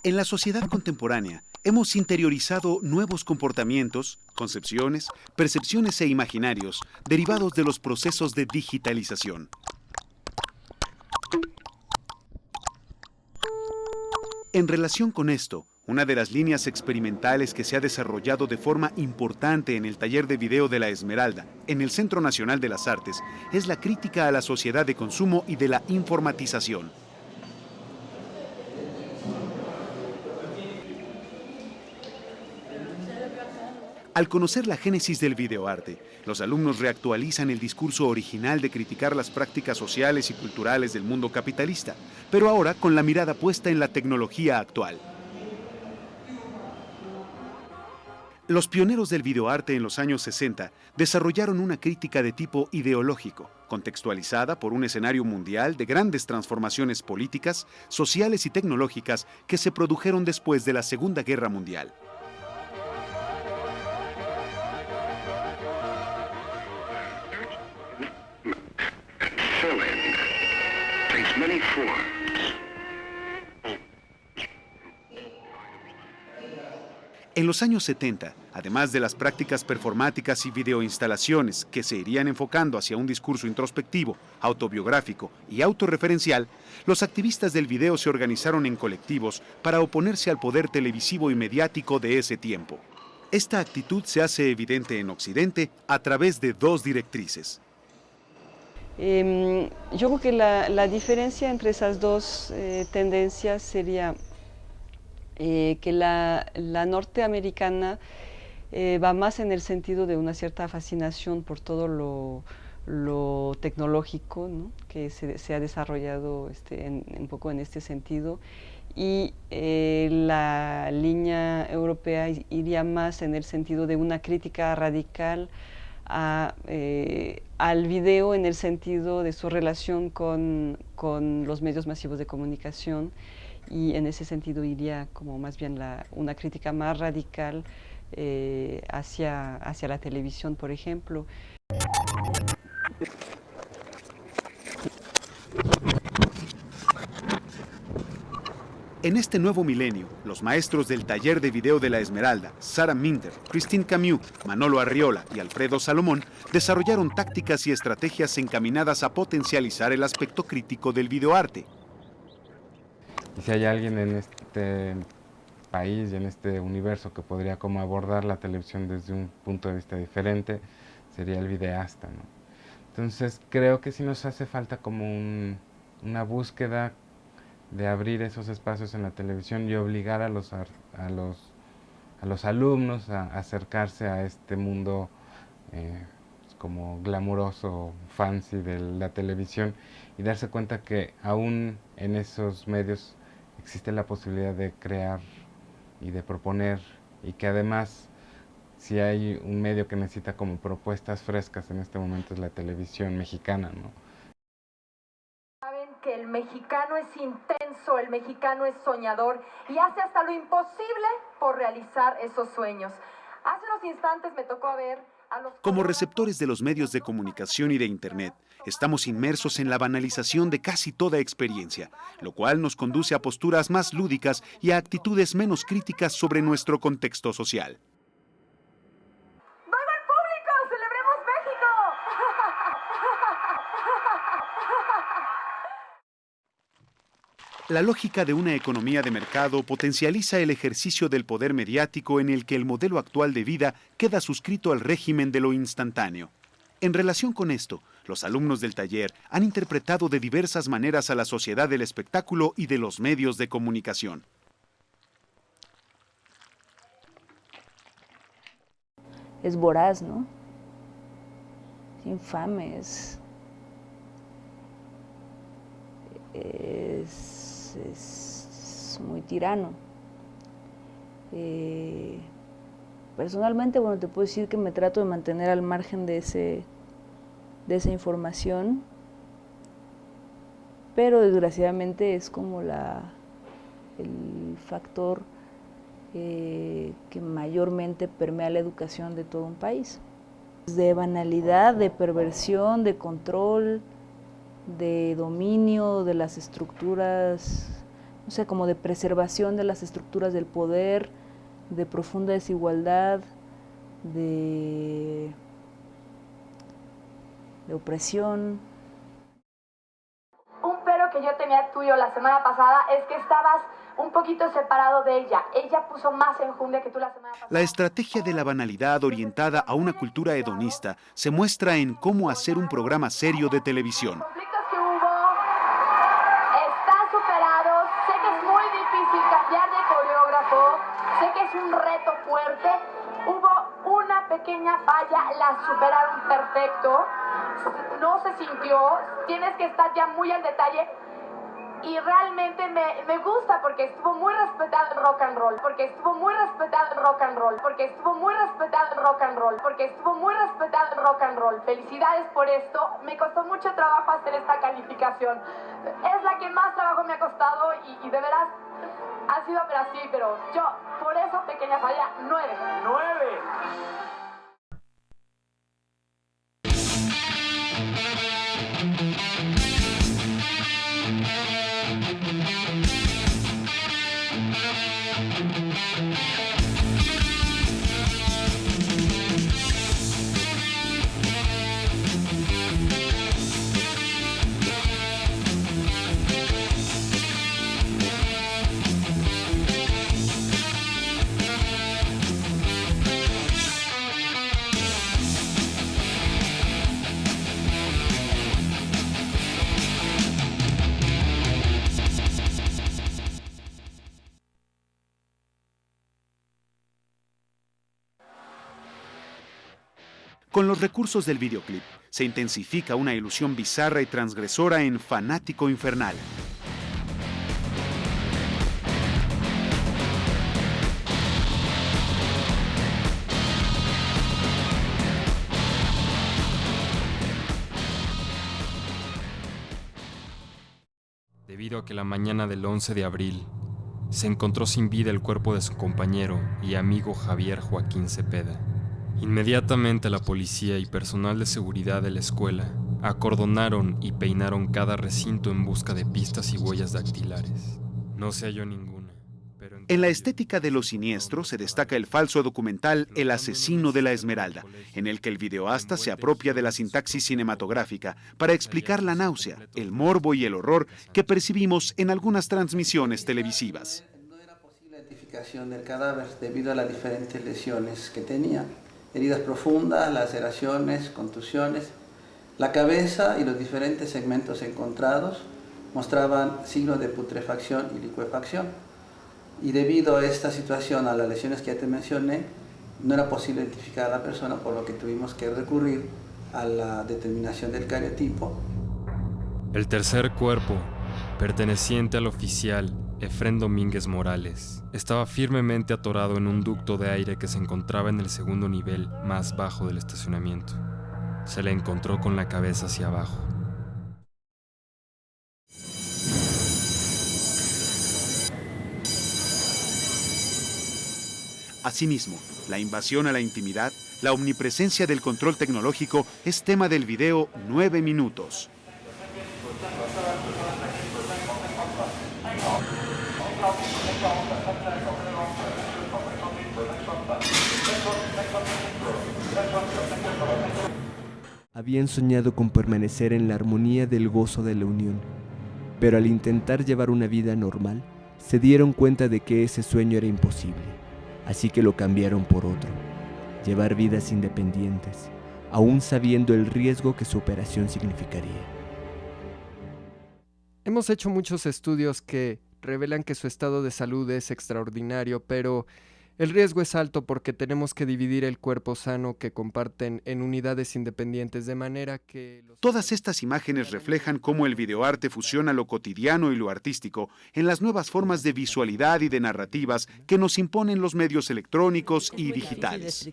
En la sociedad contemporánea, hemos interiorizado nuevos comportamientos, concepciones, percepciones e imaginarios derivados de los procesos de digitalización. En relación con esto, una de las líneas experimentales que se ha desarrollado de forma importante en el taller de video de La Esmeralda, en el Centro Nacional de las Artes, es la crítica a la sociedad de consumo y de la informatización. Al conocer la génesis del videoarte, los alumnos reactualizan el discurso original de criticar las prácticas sociales y culturales del mundo capitalista, pero ahora con la mirada puesta en la tecnología actual. Los pioneros del videoarte en los años 60 desarrollaron una crítica de tipo ideológico, contextualizada por un escenario mundial de grandes transformaciones políticas, sociales y tecnológicas que se produjeron después de la Segunda Guerra Mundial. En los años 70, además de las prácticas performáticas y videoinstalaciones que se irían enfocando hacia un discurso introspectivo, autobiográfico y autorreferencial, los activistas del video se organizaron en colectivos para oponerse al poder televisivo y mediático de ese tiempo. Esta actitud se hace evidente en Occidente a través de dos directrices. Yo creo que la diferencia entre esas dos tendencias sería que la norteamericana va más en el sentido de una cierta fascinación por todo lo tecnológico, ¿no?, que se ha desarrollado un poco en este sentido, y la línea europea iría más en el sentido de una crítica radical al video en el sentido de su relación con los medios masivos de comunicación, y en ese sentido iría como más bien una crítica más radical hacia la televisión, por ejemplo. En este nuevo milenio, los maestros del taller de video de La Esmeralda, Sara Minter, Christine Camus, Manolo Arriola y Alfredo Salomón, desarrollaron tácticas y estrategias encaminadas a potencializar el aspecto crítico del videoarte. Y si hay alguien en este país y en este universo que podría como abordar la televisión desde un punto de vista diferente, sería el videasta, ¿no? Entonces creo que sí nos hace falta como una búsqueda de abrir esos espacios en la televisión y obligar a los alumnos a acercarse a este mundo como glamuroso, fancy de la televisión, y darse cuenta que aún en esos medios existe la posibilidad de crear y de proponer, y que además, si hay un medio que necesita como propuestas frescas en este momento, es la televisión mexicana, ¿no? Saben que el mexicano es intenso, el mexicano es soñador y hace hasta lo imposible por realizar esos sueños. Hace unos instantes me tocó ver a los... Como receptores de los medios de comunicación y de Internet, estamos inmersos en la banalización de casi toda experiencia, lo cual nos conduce a posturas más lúdicas y a actitudes menos críticas sobre nuestro contexto social. ¡Viva el público! ¡Celebremos México! La lógica de una economía de mercado potencializa el ejercicio del poder mediático en el que el modelo actual de vida queda suscrito al régimen de lo instantáneo. En relación con esto, los alumnos del taller han interpretado de diversas maneras a la sociedad del espectáculo y de los medios de comunicación. Es voraz, ¿no? Es infame, es muy tirano. Personalmente, bueno, te puedo decir que me trato de mantener al margen de esa información, pero desgraciadamente es como el factor que mayormente permea la educación de todo un país. De banalidad, de perversión, de control, de dominio de las estructuras no sé, como de preservación de las estructuras del poder, de profunda desigualdad, de opresión. Un pero que yo tenía tuyo la semana pasada es que estabas un poquito separado de ella. Ella puso más enjundia que tú la semana pasada. La estrategia de la banalidad orientada a una cultura hedonista se muestra en cómo hacer un programa serio de televisión. Los conflictos que hubo están superados. Sé que es muy difícil cambiar de coreógrafo. Sé que es un reto fuerte. Hubo una pequeña falla, la superaron perfecto. No se sintió. Tienes que estar ya muy al detalle. Y realmente me gusta porque estuvo muy respetado el rock and roll, porque estuvo muy respetado el rock and roll, porque estuvo muy respetado el rock and roll, porque estuvo muy respetado el rock and roll. Felicidades por esto. Me costó mucho trabajo hacer esta calificación. Es la que más trabajo me ha costado y de veras ha sido así, pero yo por esa pequeña falla, 9. 9. Con los recursos del videoclip, se intensifica una ilusión bizarra y transgresora en Fanático Infernal. Debido a que la mañana del 11 de abril se encontró sin vida el cuerpo de su compañero y amigo Javier Joaquín Cepeda. Inmediatamente la policía y personal de seguridad de la escuela acordonaron y peinaron cada recinto en busca de pistas y huellas dactilares. No se halló ninguna. Pero En la estética de lo siniestro se destaca el falso documental El asesino de la Esmeralda, en el que el videoasta se apropia de la sintaxis cinematográfica para explicar la náusea, el morbo y el horror que percibimos en algunas transmisiones televisivas. No era posible la identificación del cadáver debido a las diferentes lesiones que tenía. Heridas profundas, laceraciones, contusiones. La cabeza y los diferentes segmentos encontrados mostraban signos de putrefacción y licuefacción. Y debido a esta situación, a las lesiones que ya te mencioné, no era posible identificar a la persona, por lo que tuvimos que recurrir a la determinación del cariotipo. el tercer cuerpo, perteneciente al oficial Efrén Domínguez Morales, estaba firmemente atorado en un ducto de aire que se encontraba en el segundo nivel más bajo del estacionamiento. Se le encontró con la cabeza hacia abajo. Asimismo, la invasión a la intimidad, la omnipresencia del control tecnológico es tema del video 9 minutos. Habían soñado con permanecer en la armonía del gozo de la unión, pero al intentar llevar una vida normal, se dieron cuenta de que ese sueño era imposible, así que lo cambiaron por otro: llevar vidas independientes, aún sabiendo el riesgo que su operación significaría. Hemos hecho muchos estudios que revelan que su estado de salud es extraordinario, pero el riesgo es alto porque tenemos que dividir el cuerpo sano que comparten en unidades independientes, de manera que... Todas estas imágenes reflejan cómo el videoarte fusiona lo cotidiano y lo artístico en las nuevas formas de visualidad y de narrativas que nos imponen los medios electrónicos y digitales.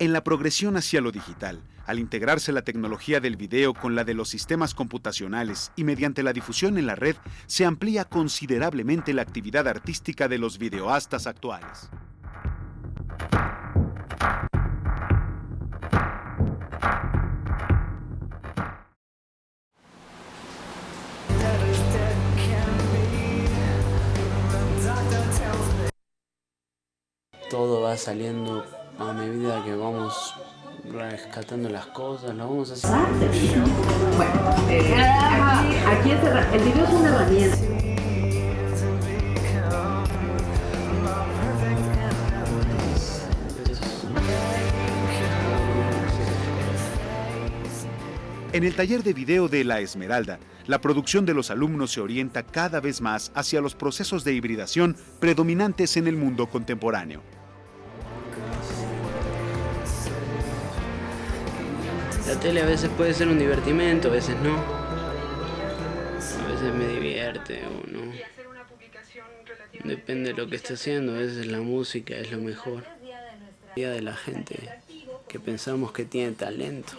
En la progresión hacia lo digital, al integrarse la tecnología del video con la de los sistemas computacionales y mediante la difusión en la red, se amplía considerablemente la actividad artística de los videoastas actuales. Todo va saliendo a medida que vamos rescatando las cosas, lo vamos haciendo. Bueno, aquí el video es una herramienta. En el taller de video de La Esmeralda, la producción de los alumnos se orienta cada vez más hacia los procesos de hibridación predominantes en el mundo contemporáneo. La tele a veces puede ser un divertimento, a veces no. A veces me divierte o no. Depende de lo que esté haciendo, a veces la música es lo mejor. De la gente que pensamos que tiene talento.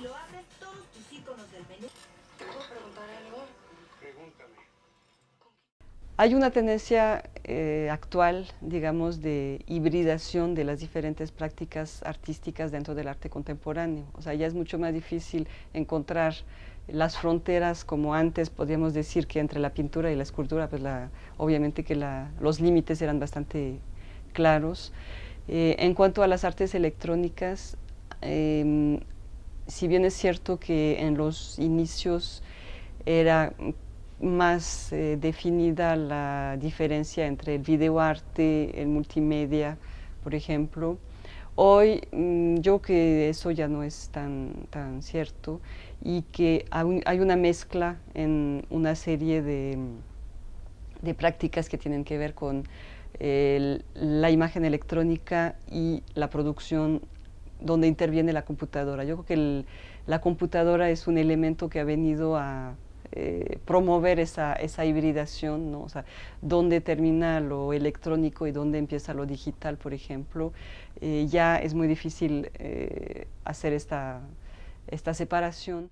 Hay una tendencia actual, digamos, de hibridación de las diferentes prácticas artísticas dentro del arte contemporáneo. O sea, ya es mucho más difícil encontrar las fronteras como antes podríamos decir que entre la pintura y la escultura, pues obviamente que los límites eran bastante claros. En cuanto a las artes electrónicas, si bien es cierto que en los inicios era más definida la diferencia entre el videoarte, el multimedia, por ejemplo. Hoy yo creo que eso ya no es tan cierto y que hay una mezcla en una serie de prácticas que tienen que ver con la imagen electrónica y la producción donde interviene la computadora. Yo creo que la computadora es un elemento que ha venido a promover esa hibridación, ¿no? O sea, dónde termina lo electrónico y dónde empieza lo digital, por ejemplo, ya es muy difícil hacer esta separación.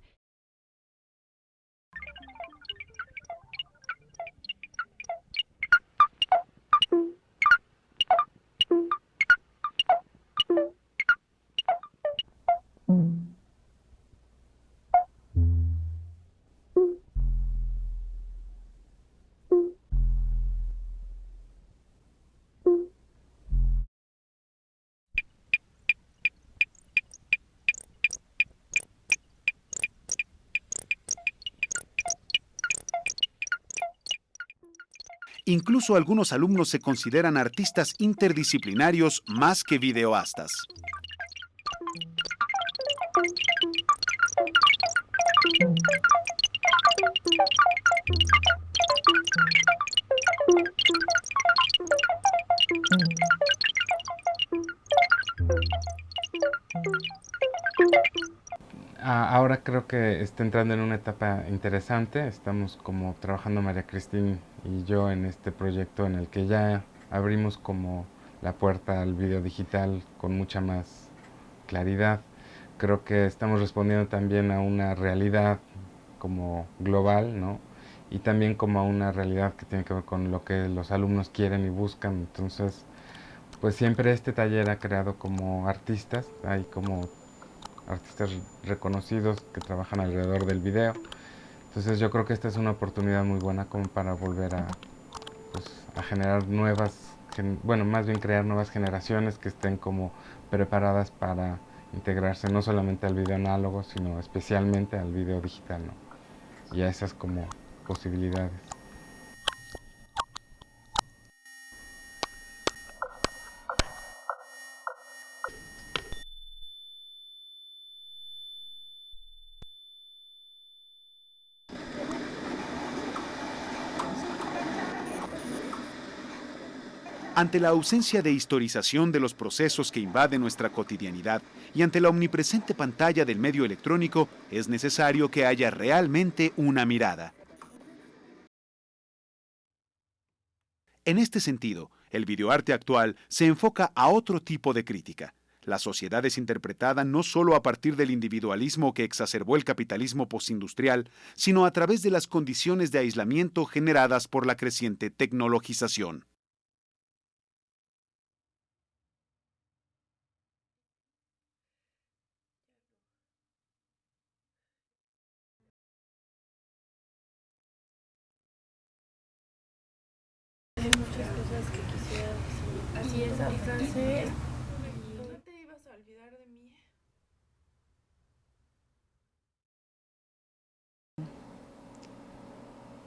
Incluso algunos alumnos se consideran artistas interdisciplinarios más que videoastas. Ahora creo que está entrando en una etapa interesante. Estamos como trabajando María Cristina y yo en este proyecto en el que ya abrimos como la puerta al video digital con mucha más claridad. Creo que estamos respondiendo también a una realidad como global, ¿no? Y también como a una realidad que tiene que ver con lo que los alumnos quieren y buscan. Entonces, pues siempre este taller ha creado como artistas, hay como artistas reconocidos que trabajan alrededor del video. Entonces yo creo que esta es una oportunidad muy buena como para volver a generar más bien crear nuevas generaciones que estén como preparadas para integrarse no solamente al video análogo, sino especialmente al video digital, ¿no? Y a esas como posibilidades. Ante la ausencia de historización de los procesos que invaden nuestra cotidianidad y ante la omnipresente pantalla del medio electrónico, es necesario que haya realmente una mirada. En este sentido, el videoarte actual se enfoca a otro tipo de crítica, La sociedad es interpretada no solo a partir del individualismo que exacerbó el capitalismo postindustrial, sino a través de las condiciones de aislamiento generadas por la creciente tecnologización. Hay muchas cosas que quisiera decir. Así es, esa frase. No te ibas a olvidar de mí.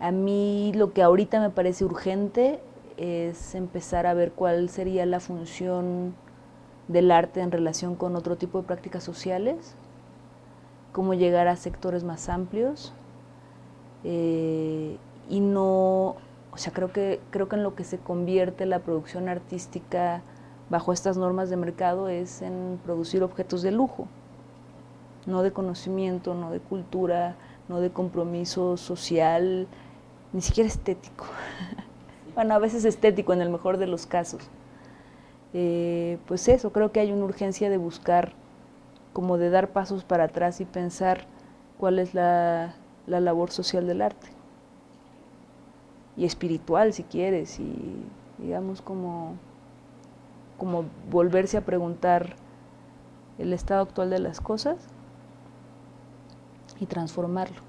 A mí lo que ahorita me parece urgente es empezar a ver cuál sería la función del arte en relación con otro tipo de prácticas sociales, cómo llegar a sectores más amplios y no, o sea, creo que en lo que se convierte la producción artística bajo estas normas de mercado es en producir objetos de lujo, no de conocimiento, no de cultura, no de compromiso social, ni siquiera estético. Bueno, a veces estético en el mejor de los casos. Pues eso, creo que hay una urgencia de buscar, como de dar pasos para atrás y pensar cuál es la labor social del arte. Y espiritual, si quieres, y digamos como volverse a preguntar el estado actual de las cosas y transformarlo.